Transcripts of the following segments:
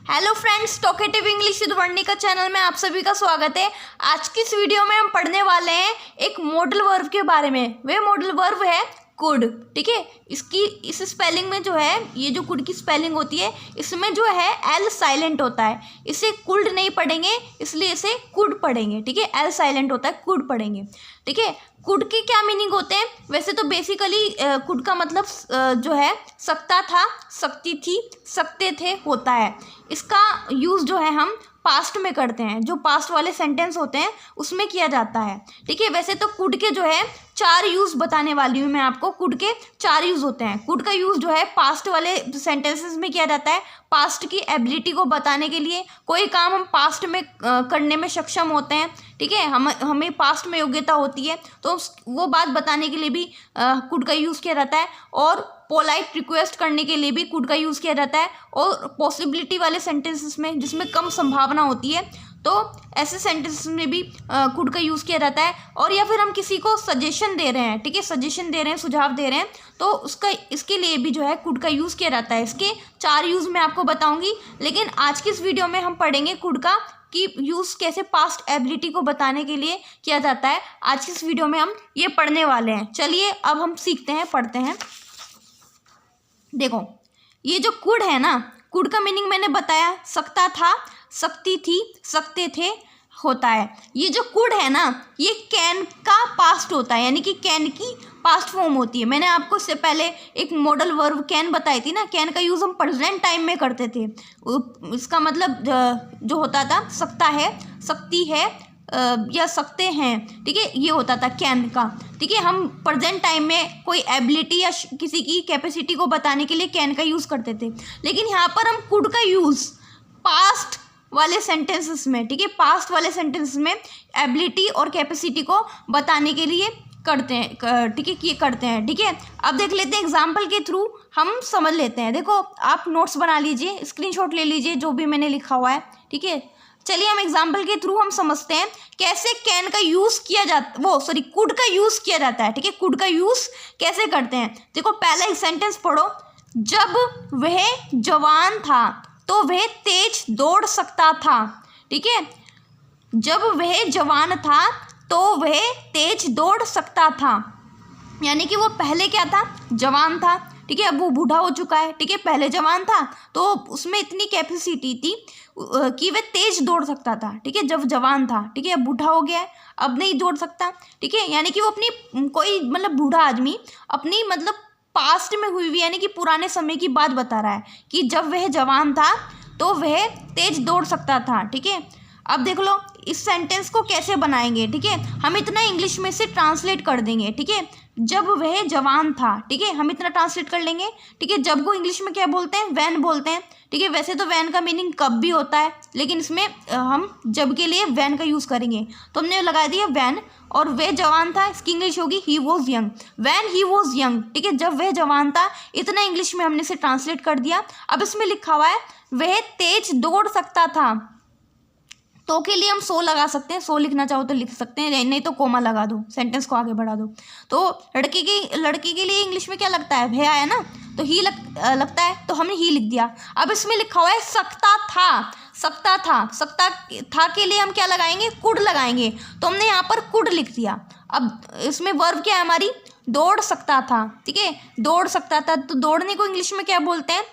Hello friends, talkative English with Varnika channel में आप सभी का स्वागत है। आज की इस वीडियो में हम पढ़ने वाले हैं एक मॉडल वर्ब के बारे में। वह मॉडल वर्ब है कुड। ठीक है, इस स्पेलिंग में जो है, ये जो कुड की स्पेलिंग होती है, इसमें जो है एल साइलेंट होता है। इसे कुड नहीं पढ़ेंगे, इसलिए इसे कुड पढ़ेंगे। ठीक है, एल साइलेंट होता है, कुड पढ़ेंगे। ठीक है, कुड के क्या मीनिंग होते हैं? वैसे तो बेसिकली कुड का मतलब जो है सकता था, सकती थी, सकते थे होता है। इसका यूज़ जो है हम पास्ट में करते हैं, जो पास्ट वाले सेंटेंस होते हैं उसमें किया जाता है। ठीक है, वैसे तो कुड के जो है 4 यूज़ बताने वाली हूँ मैं आपको। कुड के 4 यूज़ होते हैं। कुड का यूज़ जो है पास्ट वाले सेंटेंसेस में किया जाता है, पास्ट की एबिलिटी को बताने के लिए। कोई काम हम पास्ट में करने में सक्षम होते हैं, ठीक है, हमें पास्ट में योग्यता होती है, तो वो बात बताने के लिए भी कुड का यूज़ किया जाता है। और पोलाइट रिक्वेस्ट करने के लिए भी कुड का यूज़ किया जाता है। और पॉसिबिलिटी वाले सेंटेंसेस में, जिसमें कम संभावना होती है, तो ऐसे सेंटेंसेस में भी कुड का यूज़ किया जाता है। और या फिर हम किसी को सजेशन दे रहे हैं, ठीक है, सजेशन दे रहे हैं, सुझाव दे रहे हैं, तो इसके लिए भी जो है कुड का यूज़ किया जाता है। इसके 4 यूज़ मैं आपको बताऊंगी, लेकिन आज की इस वीडियो में हम पढ़ेंगे कुड का कि यूज़ कैसे पास्ट एबिलिटी को बताने के लिए किया जाता है। आज की इस वीडियो में हम ये पढ़ने वाले हैं। चलिए अब हम सीखते हैं, पढ़ते हैं। देखो, ये जो कुड है ना, कुड का मीनिंग मैंने बताया, सकता था, सकती थी, सकते थे होता है। ये जो कुड है ना, ये कैन का पास्ट होता है, यानी कि कैन की पास्ट फॉर्म होती है। मैंने आपको इससे पहले एक मॉडल वर्ब कैन बताई थी ना। कैन का यूज़ हम प्रेजेंट टाइम में करते थे। इसका मतलब जो होता था सकता है, सकती है या सकते हैं, ठीक है, ये होता था कैन का। ठीक है, हम प्रेजेंट टाइम में कोई एबिलिटी या किसी की कैपेसिटी को बताने के लिए कैन का यूज़ करते थे। लेकिन यहाँ पर हम कुड का यूज़ पास्ट वाले सेंटेंसेस में, ठीक है, पास्ट वाले सेंटेंसेस में एबिलिटी और कैपेसिटी को बताने के लिए करते हैं। ठीक है, ये करते हैं। ठीक है, अब देख लेते हैं एग्जाम्पल के थ्रू, हम समझ लेते हैं। देखो, आप नोट्स बना लीजिए, स्क्रीनशॉट ले लीजिए जो भी मैंने लिखा हुआ है। ठीक है, चलिए हम एग्जाम्पल के थ्रू हम समझते हैं कैसे कैन का यूज़ किया जाता, कुड का यूज़ किया जाता है। ठीक है, कुड का यूज़ कैसे करते हैं। देखो, पहला एक सेंटेंस पढ़ो। जब वह जवान था तो वह तेज दौड़ सकता था। ठीक है, जब वह जवान था तो वह तेज दौड़ सकता था, यानी कि वो पहले क्या था, जवान था। ठीक है, अब वो बूढ़ा हो चुका है। ठीक है, पहले जवान था तो उसमें इतनी कैपेसिटी थी कि वह तेज दौड़ सकता था। ठीक है, जब जवान था। ठीक है, अब बूढ़ा हो गया है, अब नहीं दौड़ सकता। ठीक है, यानी कि वो अपनी कोई मतलब बूढ़ा आदमी अपनी मतलब पास्ट में हुई यानी कि पुराने समय की बात बता रहा है कि जब वह जवान था तो वह तेज दौड़ सकता था। ठीक है, अब देख लो इस सेंटेंस को कैसे बनाएंगे। ठीक है, हम इतना इंग्लिश में से ट्रांसलेट कर देंगे। ठीक है, जब वह जवान था, ठीक है, हम इतना ट्रांसलेट कर लेंगे। ठीक है, जब को इंग्लिश में क्या बोलते हैं, वैन बोलते हैं। ठीक है, वैसे तो वैन का मीनिंग कब भी होता है, लेकिन इसमें हम जब के लिए वैन का यूज़ करेंगे, तो हमने लगा दिया वैन। और वह जवान था, इसकी इंग्लिश होगी he was young, when he was young. ठीक है, जब वह जवान था, इतना इंग्लिश में हमने इसे ट्रांसलेट कर दिया। अब इसमें लिखा हुआ है वह तेज दौड़ सकता था, तो के लिए हम सो लगा सकते हैं। सो लिखना चाहो तो लिख सकते हैं, नहीं तो कोमा लगा दो, सेंटेंस को आगे बढ़ा दो। तो लड़की के लिए इंग्लिश में क्या लगता है, भैया है ना, तो ही लगता है, तो हमने ही लिख दिया। अब इसमें लिखा हुआ है सकता था, सकता था, सकता था के लिए हम क्या लगाएंगे, कुड लगाएंगे, तो हमने यहाँ पर कुड लिख दिया। अब इसमें वर्ब क्या है हमारी, दौड़ सकता था। ठीक है, दौड़ सकता था, तो दौड़ने को इंग्लिश में क्या बोलते हैं,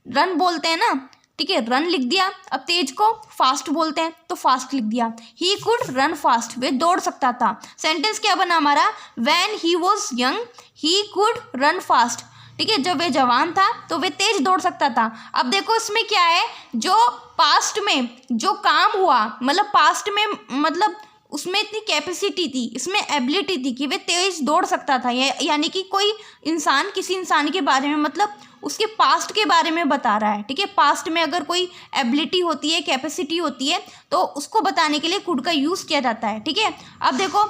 रन बोलते हैं ना। ठीक है, रन लिख दिया। अब तेज को फास्ट बोलते हैं, तो फास्ट लिख दिया। ही कुड रन फास्ट, वे दौड़ सकता था। सेंटेंस क्या बना हमारा, when he was young he could run fast. ठीक है, जब वे जवान था तो वे तेज दौड़ सकता था। अब देखो इसमें क्या है, जो पास्ट में जो काम हुआ, मतलब पास्ट में, मतलब उसमें इतनी कैपेसिटी थी, इसमें एबिलिटी थी कि वे तेज दौड़ सकता था। यानी कि कोई इंसान किसी इंसान के बारे में, मतलब उसके पास्ट के बारे में बता रहा है। ठीक है, पास्ट में अगर कोई एबिलिटी होती है, कैपेसिटी होती है, तो उसको बताने के लिए कुड का यूज़ किया जाता है। ठीक है, अब देखो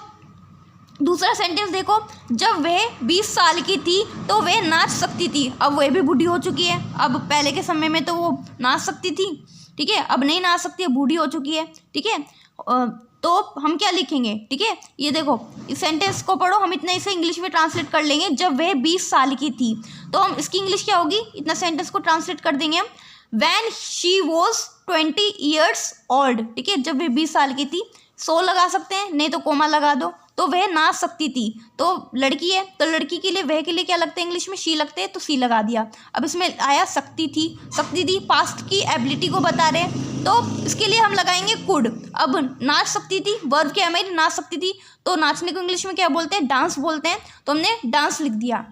दूसरा सेंटेंस देखो, जब वह 20 साल की थी तो वह नाच सकती थी। अब वह भी बूढ़ी हो चुकी है। अब पहले के समय में तो वो नाच सकती थी, ठीक है, अब नहीं नाच सकती है, बूढ़ी हो चुकी है। ठीक है, तो हम क्या लिखेंगे, ठीक है, ये देखो इस सेंटेंस को पढ़ो, हम इतना इसे इंग्लिश में ट्रांसलेट कर लेंगे। जब वह 20 साल की थी, तो हम इसकी इंग्लिश क्या होगी, इतना सेंटेंस को ट्रांसलेट कर देंगे हम, when she was 20 years old, ठीक है, जब वे 20 साल की थी। सो लगा सकते हैं, नहीं तो कोमा लगा दो। तो वह नाच सकती थी, तो लड़की है तो लड़की के लिए वह के लिए क्या लगता है इंग्लिश में, शी लगते हैं, तो सी लगा दिया। अब इसमें आया सकती थी पास्ट की एबिलिटी को बता रहे हैं, तो इसके लिए हम लगाएंगे कुड। अब नाच सकती थी, वर्ब क्या है हमारी, नाच सकती थी, तो नाचने को इंग्लिश में क्या बोलते हैं, डांस बोलते हैं, तो हमने डांस लिख दिया,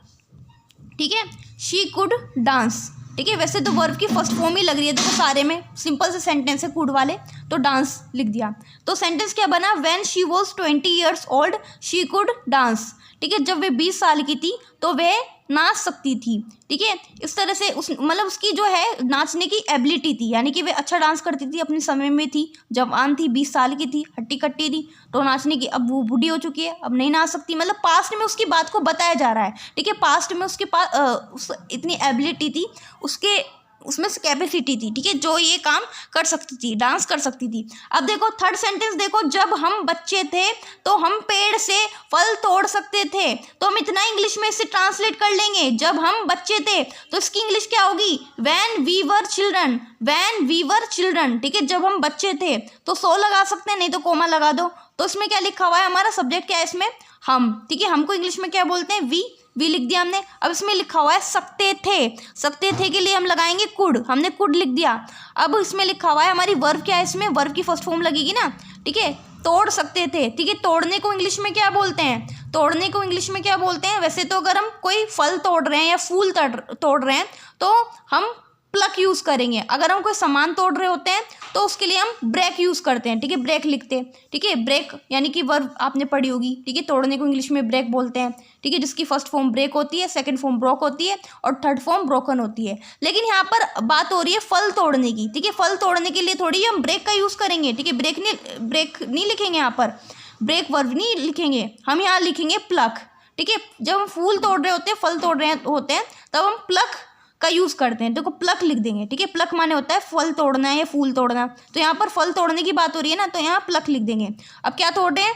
ठीक है, शी कुड डांस, ठीक है। वैसे तो वर्ब की फर्स्ट फॉर्म ही लग रही है, देखो सारे में सिंपल से सेंटेंस है कुड वाले, तो डांस लिख दिया। तो सेंटेंस क्या बना, when she was 20 years old she could dance, ठीक है, जब वे 20 साल की थी तो वह नाच सकती थी, ठीक है। इस तरह से उस मतलब उसकी जो है नाचने की एबिलिटी थी, यानी कि वे अच्छा डांस करती थी, अपने समय में थी, जवान थी, 20 साल की थी, हट्टी कट्टी थी, तो नाचने की, अब वो बूढ़ी हो चुकी है, अब नहीं नाच सकती, मतलब पास्ट में उसकी बात को बताया जा रहा है, ठीक है। पास्ट में उसके पास इतनी एबिलिटी थी, उसके उसमें कैपेसिटी थी, ठीक है, जो ये काम कर सकती थी, डांस कर सकती थी। अब देखो थर्ड सेंटेंस देखो, जब हम बच्चे थे तो हम पेड़ से फल तोड़ सकते थे, तो हम इतना इंग्लिश में इसे ट्रांसलेट कर लेंगे, जब हम बच्चे थे, तो इसकी इंग्लिश क्या होगी, when we were children, when we were children, ठीक है, जब हम बच्चे थे, तो सो लगा सकते हैं, नहीं तो कोमा लगा दो। तो इसमें क्या लिखा हुआ है, हमारा सब्जेक्ट क्या है इसमें, हम, ठीक है, हमको इंग्लिश में क्या बोलते हैं, वी लिख दिया हमने। अब इसमें लिखा हुआ है सकते थे के लिए हम लगाएंगे कुड, हमने कुड लिख दिया। अब इसमें लिखा हुआ है हमारी वर्ब क्या है, इसमें वर्ब की फर्स्ट फॉर्म लगेगी ना, ठीक है, तोड़ सकते थे, ठीक है, तोड़ने को इंग्लिश में क्या बोलते हैं, तोड़ने को इंग्लिश में क्या बोलते हैं, वैसे तो अगर हम कोई फल तोड़ रहे हैं या फूल तोड़ रहे हैं तो हम प्लक यूज़ करेंगे, अगर हम कोई सामान तोड़ रहे होते हैं तो उसके लिए हम ब्रेक यूज़ करते हैं, ठीक है, ब्रेक लिखते हैं, ठीक है, ब्रेक यानी कि वर्ब आपने पढ़ी होगी, ठीक है, तोड़ने को इंग्लिश में ब्रेक बोलते हैं, ठीक है, जिसकी फर्स्ट फॉर्म ब्रेक होती है, सेकंड फॉर्म ब्रोक होती है और थर्ड फॉर्म ब्रोकन होती है। लेकिन यहाँ पर बात हो रही है फल तोड़ने की, ठीक है, फल तोड़ने के लिए थोड़ी हम ब्रेक का यूज़ करेंगे, ठीक है, ब्रेक नहीं लिखेंगे यहाँ पर, ब्रेक वर्ब नहीं लिखेंगे, हम यहाँ लिखेंगे प्लक, ठीक है। जब हम फूल तोड़ रहे होते हैं, फल तोड़ रहे होते हैं, तब हम प्लक का यूज़ करते हैं, देखो प्लक लिख देंगे, ठीक है, प्लक माने होता है फल तोड़ना है या फूल तोड़ना, तो यहाँ पर फल तोड़ने की बात हो रही है ना, तो यहाँ प्लक लिख देंगे। अब क्या तोड़ रहे हैं,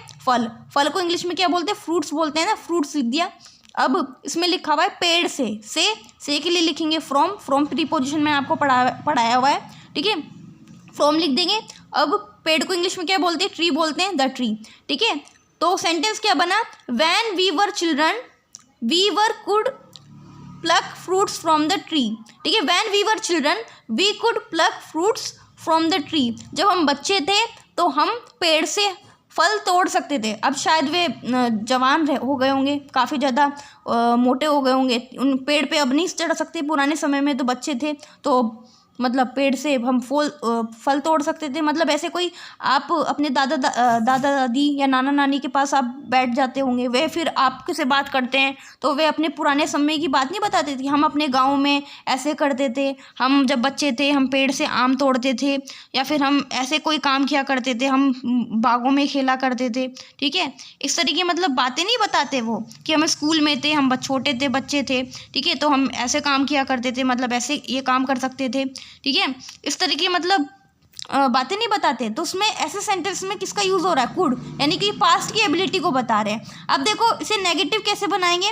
फल को इंग्लिश में क्या बोलते हैं, फ्रूट्स बोलते हैं ना, फ्रूट्स लिख दिया। अब इसमें लिखा हुआ है पेड़ से के लिए लिखेंगे फ्रॉम प्रीपोजिशन में आपको पढ़ाया हुआ है, ठीक है, फ्रॉम लिख देंगे। अब पेड़ को इंग्लिश में क्या बोलते हैं, ट्री बोलते हैं, द ट्री, ठीक है। तो सेंटेंस क्या बना, when we were children we were could pluck fruits from the tree, ठीक है, when we were children we could pluck fruits from the tree, जब हम बच्चे थे तो हम पेड़ से फल तोड़ सकते थे। अब शायद वे जवान हो गए होंगे, काफ़ी ज़्यादा मोटे हो गए होंगे, उन पेड़ पे अब नहीं चढ़ सकते, पुराने समय में तो बच्चे थे तो मतलब पेड़ से हम फल तोड़ सकते थे। मतलब ऐसे कोई आप अपने दादा दादी या नाना नानी के पास आप बैठ जाते होंगे, वे फिर आपके से बात करते हैं तो वे अपने पुराने समय की बात नहीं बताते थे, हम अपने गांव में ऐसे करते थे, हम जब बच्चे थे हम पेड़ से आम तोड़ते थे, या फिर हम ऐसे कोई काम किया करते थे, हम बागों में खेला करते थे, ठीक है। इस तरीके मतलब बातें नहीं बताते वो कि हम स्कूल में थे, हम छोटे थे, बच्चे थे, ठीक है, तो हम ऐसे काम किया करते थे, मतलब ऐसे ये काम कर सकते थे, ठीक है। इस तरीके मतलब बातें नहीं बताते। तो उसमें ऐसे सेंटेंस में किसका यूज़ हो रहा है, कुड, यानी कि पास्ट की एबिलिटी को बता रहे हैं। अब देखो इसे नेगेटिव कैसे बनाएंगे,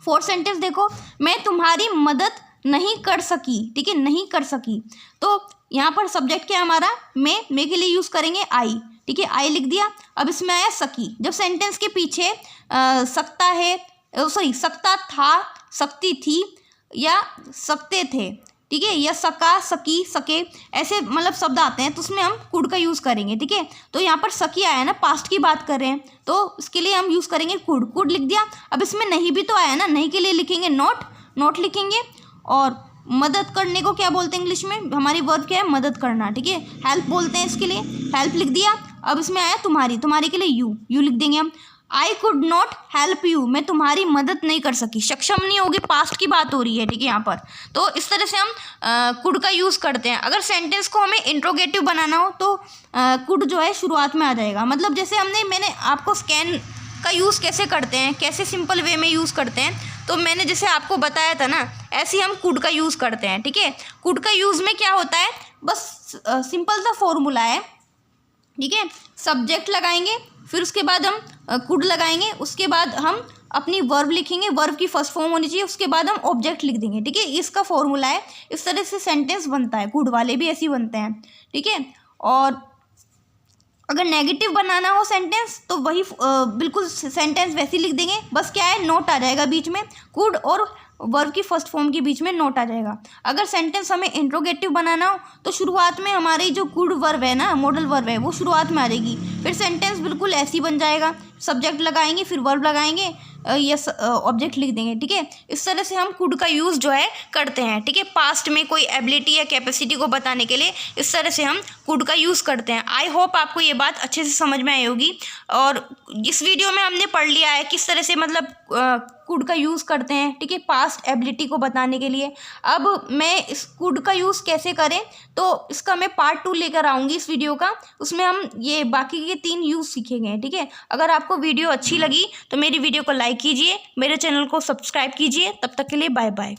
फोर्थ सेंटेंस देखो, मैं तुम्हारी मदद नहीं कर सकी, ठीक है, नहीं कर सकी। तो यहाँ पर सब्जेक्ट क्या है हमारा, मैं के लिए यूज़ करेंगे आई, ठीक है, आई लिख दिया। अब इसमें आया सकी, जब सेंटेंस के पीछे सकता है, सॉरी सकता था, सकती थी या सकते थे, ठीक है, या सका, सकी, सके, ऐसे मतलब शब्द आते हैं तो उसमें हम कुड का यूज़ करेंगे, ठीक है। तो यहाँ पर सकी आया ना, पास्ट की बात कर रहे हैं तो इसके लिए हम यूज़ करेंगे कुड लिख दिया। अब इसमें नहीं भी तो आया ना, नहीं के लिए लिखेंगे नॉट लिखेंगे। और मदद करने को क्या बोलते हैं इंग्लिश में, हमारी वर्ब क्या है, मदद करना, ठीक है, हेल्प बोलते हैं इसके लिए, हेल्प लिख दिया। अब इसमें आया तुम्हारी के लिए यू लिख देंगे हम। I could not help you, मैं तुम्हारी मदद नहीं कर सकी, सक्षम नहीं होगी, पास्ट की बात हो रही है, ठीक है यहाँ पर। तो इस तरह से हम कुड का यूज़ करते हैं। अगर सेंटेंस को हमें इंट्रोगेटिव बनाना हो तो कुड जो है शुरुआत में आ जाएगा। मतलब जैसे मैंने आपको स्कैन का यूज़ कैसे करते हैं, कैसे सिंपल वे में यूज़ करते हैं, तो मैंने जैसे आपको बताया था ना, ऐसे ही हम कुड का यूज़ करते हैं, ठीक है। कुड का यूज़ में क्या होता है, बस सिंपल सा फॉर्मूला है, ठीक है, सब्जेक्ट लगाएंगे, फिर उसके बाद हम कुड लगाएंगे, उसके बाद हम अपनी वर्ब लिखेंगे, वर्ब की फर्स्ट फॉर्म होनी चाहिए, उसके बाद हम ऑब्जेक्ट लिख देंगे, ठीक है। इसका फॉर्मूला है, इस तरह से सेंटेंस बनता है। कुड वाले भी ऐसे ही बनते हैं, ठीक है। और अगर नेगेटिव बनाना हो सेंटेंस तो वही बिल्कुल सेंटेंस वैसे ही लिख देंगे, बस क्या है नोट आ जाएगा बीच में, कुड और वर्ब की फर्स्ट फॉर्म के बीच में नोट आ जाएगा। अगर सेंटेंस हमें इंट्रोगेटिव बनाना हो तो शुरुआत में हमारी जो कुड वर्ब है ना, मॉडल वर्ब है, वो शुरुआत में आ जाएगी, फिर सेंटेंस बिल्कुल ऐसी बन जाएगा। सब्जेक्ट लगाएंगे, फिर वर्ब लगाएंगे, यस ऑब्जेक्ट लिख देंगे, ठीक है। इस तरह से हम कुड का यूज़ जो है करते हैं, ठीक है। पास्ट में कोई एबिलिटी या कैपेसिटी को बताने के लिए इस तरह से हम कुड का यूज़ करते हैं। आई होप आपको ये बात अच्छे से समझ में आई होगी। और इस वीडियो में हमने पढ़ लिया है किस तरह से मतलब कुड का यूज़ करते हैं, ठीक है, पास्ट एबिलिटी को बताने के लिए। अब मैं इस कुड का यूज़ कैसे करें तो इसका मैं पार्ट 2 लेकर आऊँगी इस वीडियो का, उसमें हम ये बाकी के 3 यूज़ सीखेंगे, ठीक है। अगर आपको वीडियो अच्छी लगी तो मेरी वीडियो को लाइक कीजिए, मेरे चैनल को सब्सक्राइब कीजिए। तब तक के लिए बाय बाय।